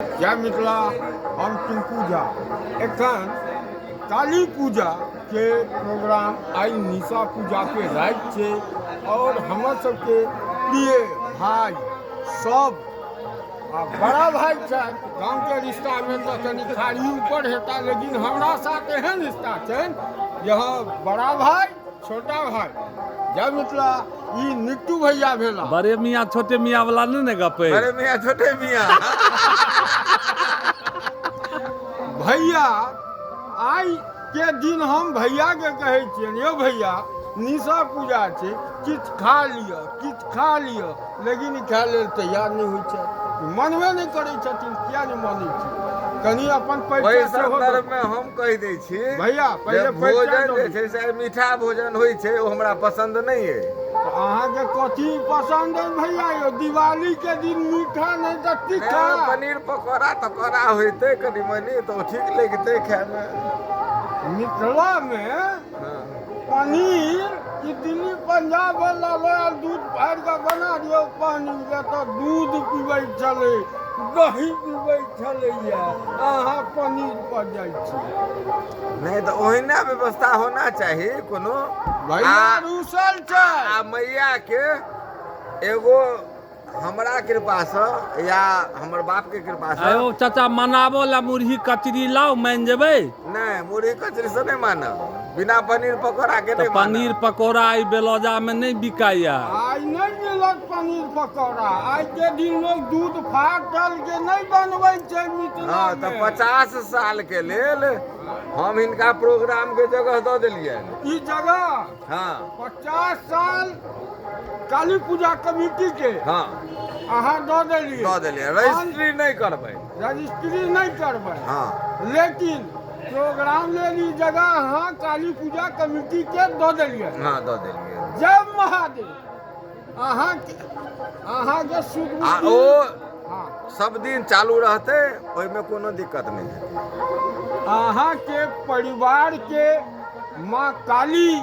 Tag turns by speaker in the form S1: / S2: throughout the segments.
S1: जय मिथिला, हम टिंकू झा। एखन काली पूजा के प्रोग्राम आई निशा पूजा के रात छे और हमर सबके प्रिय भाई सब आ बड़ा भाई गाँव के रिश्ता में तो कनी खाली ऊपर हेता, लेकिन हमरा साथ एहन रिश्ता है जहाँ बड़ा भाई छोटा भाई। जय मिथिला, ई निट्टू भैया भेला।
S2: बड़े मियाँ छोटे मियाँ वाला नहीं गपे।
S3: बड़े मियाँ छोटे मियाँ
S1: भैया आई के दिन हम भैया के कहे छियन, यो भैया निशा पूजा छे, किछ खा लियो, लेकिन ई खाए लेल तैयार नहीं होइ छै, मनबे नहीं करे छथिन। किया नहीं मानै छी? कनी अपन
S3: वही
S1: पैसा
S3: संदर्भ में हम कह दै छी
S1: भैया पहले
S3: भोजन जे छै से मीठा भोजन होइ छै, ओ हमरा पसंद नहीं है।
S1: अहाँ के कथी पसंद है भैया? यो दिवाली के दिन मीठा नहीं तो तीखा।
S3: पनीर पकौड़ा तकौड़ा होते कनी मनी तो ठीक लगते खाए में।
S1: मिथिला में पनीर की दिल्ली पंजाब वाला लोयल दूध फाड़ के बना दियो पनीर के, तो दूध पीबै चले, दही पीबै चले, अहाँ पनीर पर जाइ छी।
S3: नहीं तो ओहिना व्यवस्था होना चाहिए कोनो।
S1: भैया रूसल छै
S3: आ मैया के एगो हमरा कृपा से या हमर बाप के कृपा से।
S2: आयो चाचा मनाबो ला मुरही कचरी लाओ मान जेबे।
S3: नहीं मुरही कचरी से नहीं मानब, बिना पनीर पकौड़ा के नहीं
S2: पनीर पकौड़ा आई बेलौजा में नहीं बिकाया।
S1: आई नहीं मिलत पनीर पकौड़ा। आई के दिन लोग दूध फाटल के नहीं बनबै छै मिथिला
S3: हाँ तो
S1: में।
S3: 50 साल के लेल हम इनका प्रोग्राम के जगह दो दिलिए।
S1: ई जगह
S3: हाँ
S1: 50 साल काली पूजा कमेटी के
S3: हाँ
S1: अहाँ दो दिलिए।
S3: रजिस्ट्री नहीं करबै।
S1: रजिस्ट्री नहीं करबै,
S3: हाँ
S1: लेकिन प्रोग्राम लेली जगह अहाँ काली पूजा कमेटी के दो दिलिए।
S3: हाँ दो दिलिए।
S1: जय महादेव। अहाँ के शुभ
S3: आ ओ
S1: हाँ
S3: सब दिन चालू रहते, ओहिमे कोनो दिक्कत नहीं है।
S1: अहाँ के परिवार के माँ काली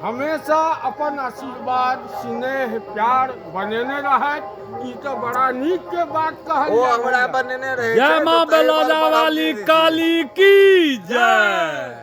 S1: हमेशा अपन आशीर्वाद स्नेह प्यार बनेने रहत। ई तो बड़ा नीक के बात कहल।
S3: वो हमरा बनेने रहे।
S2: जय माँ बेलौजा वाली काली की जय।